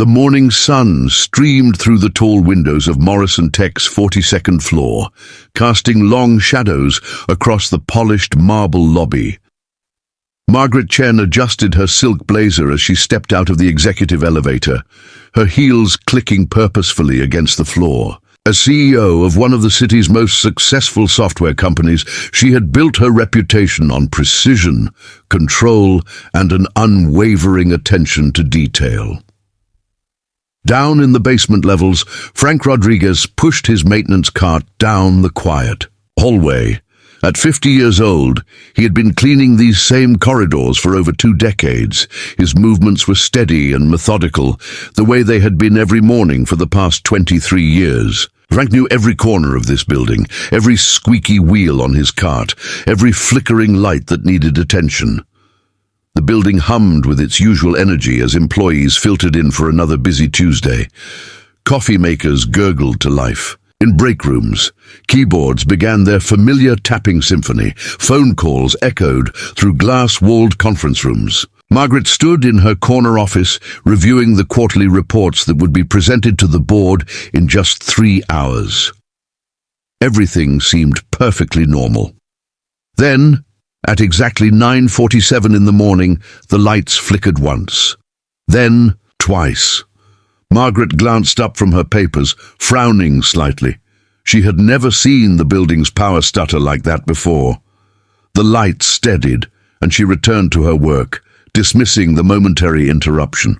The morning sun streamed through the tall windows of Morrison Tech's 42nd floor, casting long shadows across the polished marble lobby. Margaret Chen adjusted her silk blazer as she stepped out of the executive elevator, her heels clicking purposefully against the floor. As CEO of one of the city's most successful software companies, she had built her reputation on precision, control, and an unwavering attention to detail. Down in the basement levels, Frank Rodriguez pushed his maintenance cart down the quiet hallway. At 50 years old, he had been cleaning these same corridors for over 2 decades. His movements were steady and methodical, the way they had been every morning for the past 23 years. Frank knew every corner of this building, every squeaky wheel on his cart, every flickering light that needed attention. The building hummed with its usual energy as employees filtered in for another busy Tuesday. Coffee makers gurgled to life. In break rooms, keyboards began their familiar tapping symphony. Phone calls echoed through glass-walled conference rooms. Margaret stood in her corner office, reviewing the quarterly reports that would be presented to the board in just 3 hours. Everything seemed perfectly normal. Then, at exactly 9:47 in the morning, the lights flickered once. Then, twice. Margaret glanced up from her papers, frowning slightly. She had never seen the building's power stutter like that before. The light steadied, and she returned to her work, dismissing the momentary interruption.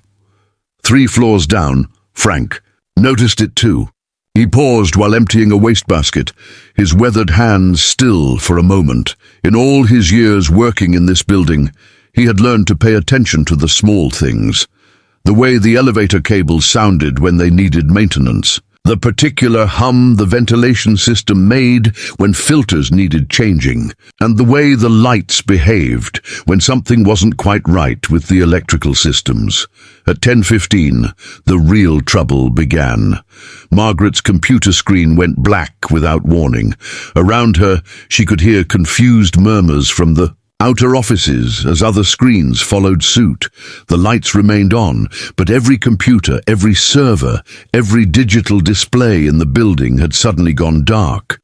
3 floors down, Frank noticed it too. He paused while emptying a wastebasket, his weathered hands still for a moment. In all his years working in this building, he had learned to pay attention to the small things. The way the elevator cables sounded when they needed maintenance, the particular hum the ventilation system made when filters needed changing, and the way the lights behaved when something wasn't quite right with the electrical systems. At 10:15, the real trouble began. Margaret's computer screen went black without warning. Around her, she could hear confused murmurs from the outer offices as other screens followed suit. The lights remained on, but every computer, every server, every digital display in the building had suddenly gone dark.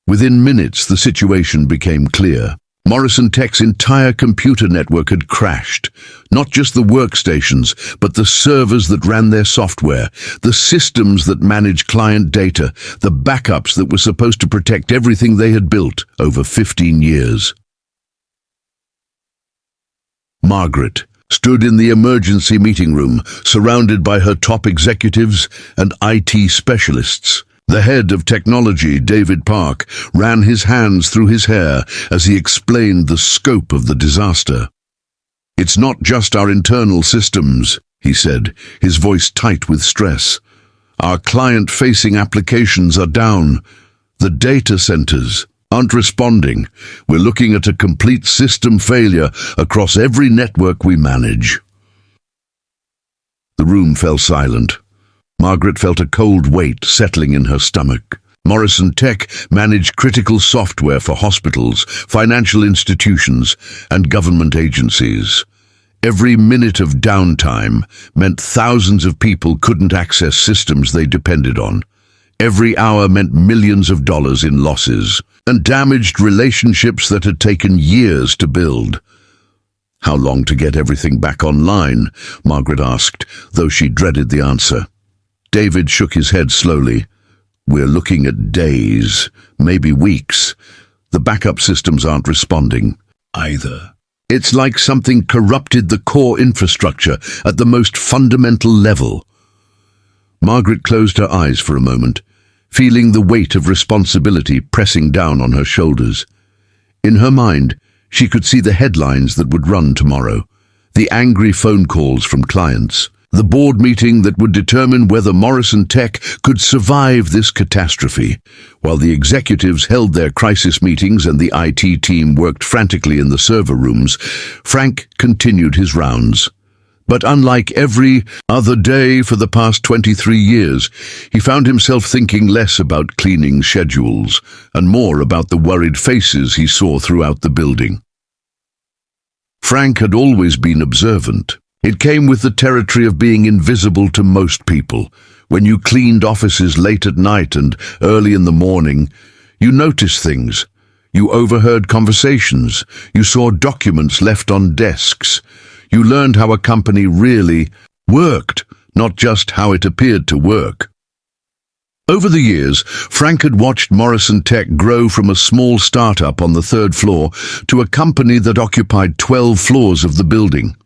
Within minutes, the situation became clear. Morrison Tech's entire computer network had crashed. Not just the workstations, but the servers that ran their software, the systems that managed client data, the backups that were supposed to protect everything they had built over 15 years. Margaret stood in the emergency meeting room, surrounded by her top executives and IT specialists. The head of technology, David Park, ran his hands through his hair as he explained the scope of the disaster. "It's not just our internal systems," he said, his voice tight with stress. "Our client-facing applications are down. The data centers aren't responding. We're looking at a complete system failure across every network we manage." The room fell silent. Margaret felt a cold weight settling in her stomach. Morrison Tech managed critical software for hospitals, financial institutions, and government agencies. Every minute of downtime meant thousands of people couldn't access systems they depended on. Every hour meant millions of dollars in losses, and damaged relationships that had taken years to build. "How long to get everything back online?" Margaret asked, though she dreaded the answer. David shook his head slowly. "We're looking at days, maybe weeks. The backup systems aren't responding either. It's like something corrupted the core infrastructure at the most fundamental level." Margaret closed her eyes for a moment, feeling the weight of responsibility pressing down on her shoulders. In her mind, she could see the headlines that would run tomorrow, the angry phone calls from clients, the board meeting that would determine whether Morrison Tech could survive this catastrophe. While the executives held their crisis meetings and the IT team worked frantically in the server rooms, Frank continued his rounds. But unlike every other day for the past 23 years, he found himself thinking less about cleaning schedules and more about the worried faces he saw throughout the building. Frank had always been observant. It came with the territory of being invisible to most people. When you cleaned offices late at night and early in the morning, you noticed things. You overheard conversations. You saw documents left on desks. You learned how a company really worked, not just how it appeared to work. Over the years, Frank had watched Morrison Tech grow from a small startup on the third floor to a company that occupied 12 floors of the building.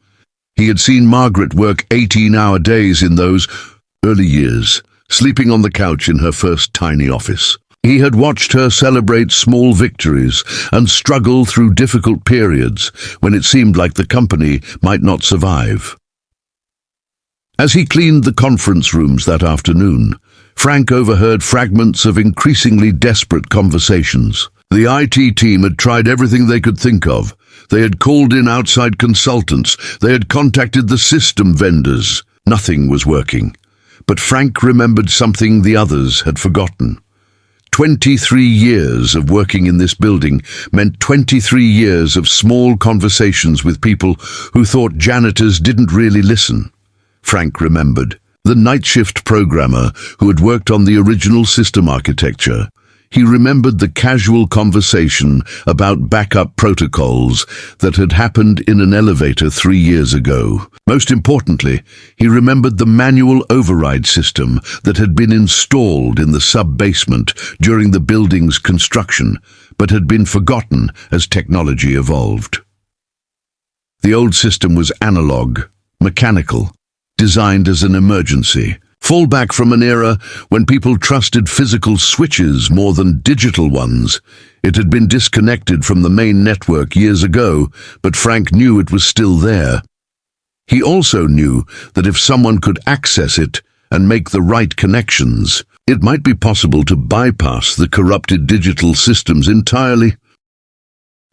He had seen Margaret work 18-hour days in those early years, sleeping on the couch in her first tiny office. He had watched her celebrate small victories and struggle through difficult periods when it seemed like the company might not survive. As he cleaned the conference rooms that afternoon, Frank overheard fragments of increasingly desperate conversations. The IT team had tried everything they could think of. They had called in outside consultants. They had contacted the system vendors. Nothing was working. But Frank remembered something the others had forgotten. 23 years of working in this building meant 23 years of small conversations with people who thought janitors didn't really listen. Frank remembered the night shift programmer who had worked on the original system architecture. He remembered the casual conversation about backup protocols that had happened in an elevator 3 years ago. Most importantly, he remembered the manual override system that had been installed in the sub-basement during the building's construction, but had been forgotten as technology evolved. The old system was analog, mechanical, designed as an emergency. Fallback from an era when people trusted physical switches more than digital ones. It had been disconnected from the main network years ago, but Frank knew it was still there. He also knew that if someone could access it and make the right connections, it might be possible to bypass the corrupted digital systems entirely.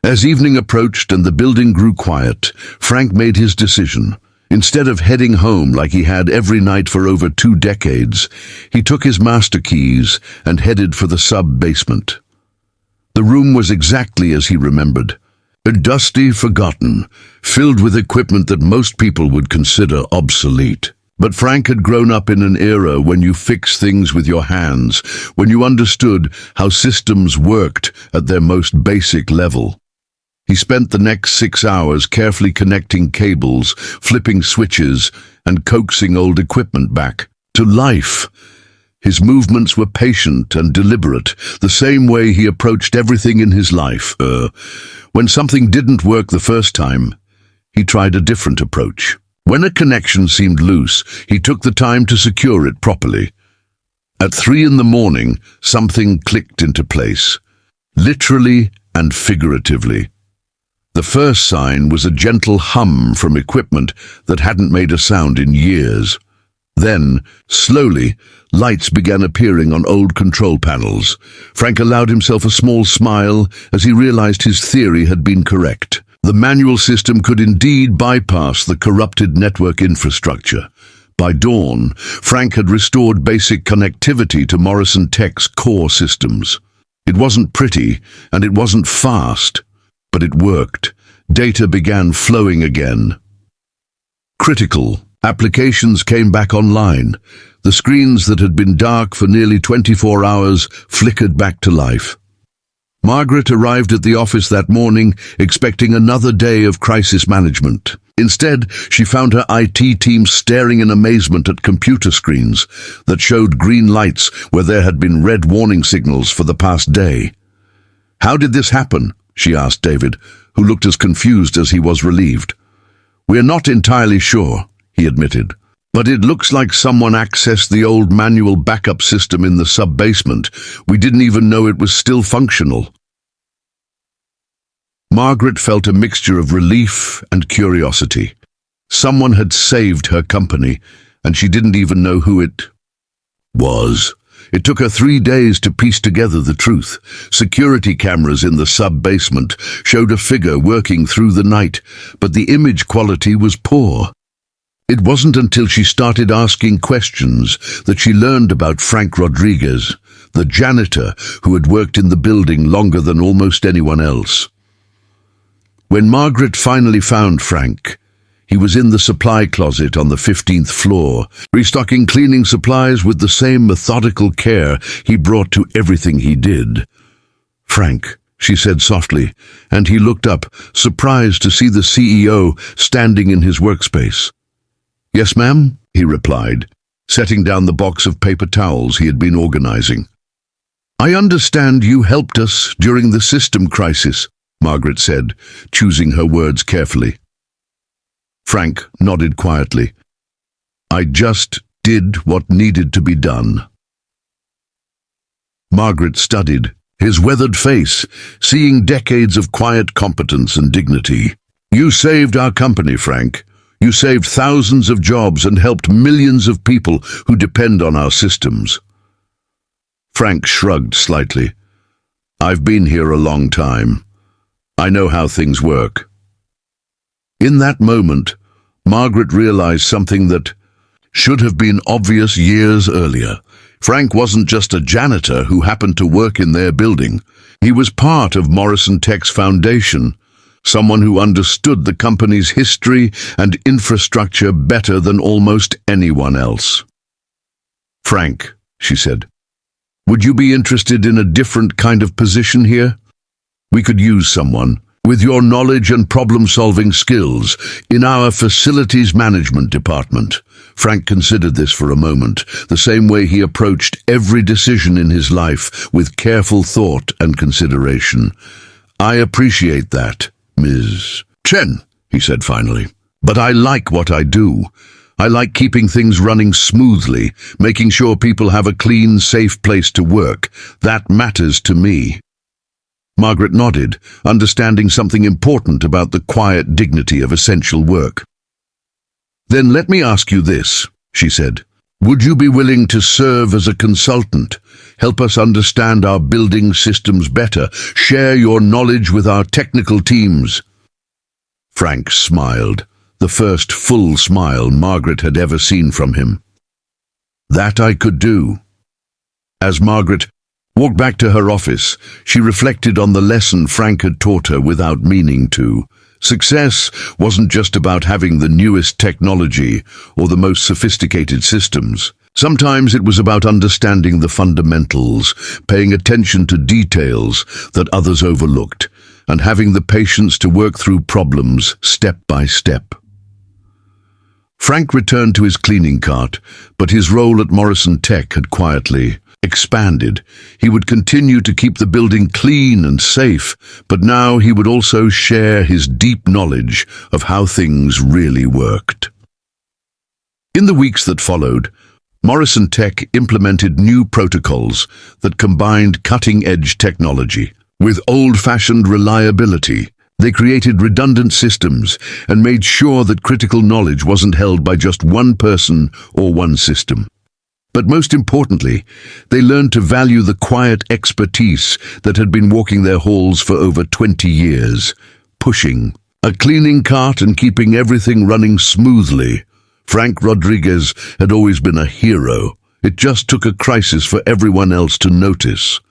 As evening approached and the building grew quiet, Frank made his decision. Instead of heading home like he had every night for over 2 decades, he took his master keys and headed for the sub-basement. The room was exactly as he remembered. Dusty, forgotten, filled with equipment that most people would consider obsolete. But Frank had grown up in an era when you fixed things with your hands, when you understood how systems worked at their most basic level. He spent the next 6 hours carefully connecting cables, flipping switches, and coaxing old equipment back to life. His movements were patient and deliberate, the same way he approached everything in his life. When something didn't work the first time, he tried a different approach. When a connection seemed loose, he took the time to secure it properly. At 3 in the morning, something clicked into place, literally and figuratively. The first sign was a gentle hum from equipment that hadn't made a sound in years. Then, slowly, lights began appearing on old control panels. Frank allowed himself a small smile as he realized his theory had been correct. The manual system could indeed bypass the corrupted network infrastructure. By dawn, Frank had restored basic connectivity to Morrison Tech's core systems. It wasn't pretty, and it wasn't fast. But it worked. Data began flowing again. Critical. Applications came back online. The screens that had been dark for nearly 24 hours flickered back to life. Margaret arrived at the office that morning expecting another day of crisis management. Instead, she found her IT team staring in amazement at computer screens that showed green lights where there had been red warning signals for the past day. "How did this happen?" she asked David, who looked as confused as he was relieved. "We're not entirely sure," he admitted, "but it looks like someone accessed the old manual backup system in the sub-basement. We didn't even know it was still functional." Margaret felt a mixture of relief and curiosity. Someone had saved her company, and she didn't even know who it was. It took her 3 days to piece together the truth. Security cameras in the sub-basement showed a figure working through the night, but the image quality was poor. It wasn't until she started asking questions that she learned about Frank Rodriguez, the janitor who had worked in the building longer than almost anyone else. When Margaret finally found Frank, He was in the supply closet on the 15th floor, restocking cleaning supplies with the same methodical care he brought to everything he did. "Frank," she said softly, and he looked up, surprised to see the CEO standing in his workspace. "Yes, ma'am," he replied, setting down the box of paper towels he had been organizing. "I understand you helped us during the system crisis," Margaret said, choosing her words carefully. Frank nodded quietly. "I just did what needed to be done." Margaret studied his weathered face, seeing decades of quiet competence and dignity. "You saved our company, Frank. You saved thousands of jobs and helped millions of people who depend on our systems." Frank shrugged slightly. "I've been here a long time. I know how things work." In that moment, Margaret realized something that should have been obvious years earlier. Frank wasn't just a janitor who happened to work in their building. He was part of Morrison Tech's foundation, someone who understood the company's history and infrastructure better than almost anyone else. "Frank," she said, "would you be interested in a different kind of position here? We could use someone with your knowledge and problem-solving skills in our facilities management department." Frank considered this for a moment, the same way he approached every decision in his life with careful thought and consideration. "I appreciate that, Ms. Chen," he said finally, "but I like what I do. I like keeping things running smoothly, making sure people have a clean, safe place to work. That matters to me." Margaret nodded, understanding something important about the quiet dignity of essential work. "Then let me ask you this," she said. "Would you be willing to serve as a consultant, help us understand our building systems better, share your knowledge with our technical teams?" Frank smiled, the first full smile Margaret had ever seen from him. "That I could do." As Margaret walked back to her office, she reflected on the lesson Frank had taught her without meaning to. Success wasn't just about having the newest technology or the most sophisticated systems. Sometimes it was about understanding the fundamentals, paying attention to details that others overlooked, and having the patience to work through problems step by step. Frank returned to his cleaning cart, but his role at Morrison Tech had quietly expanded. He would continue to keep the building clean and safe, but now he would also share his deep knowledge of how things really worked. In the weeks that followed, Morrison Tech implemented new protocols that combined cutting-edge technology with old-fashioned reliability. They created redundant systems and made sure that critical knowledge wasn't held by just one person or one system. But most importantly, they learned to value the quiet expertise that had been walking their halls for over 20 years, pushing a cleaning cart and keeping everything running smoothly. Frank Rodriguez had always been a hero. It just took a crisis for everyone else to notice.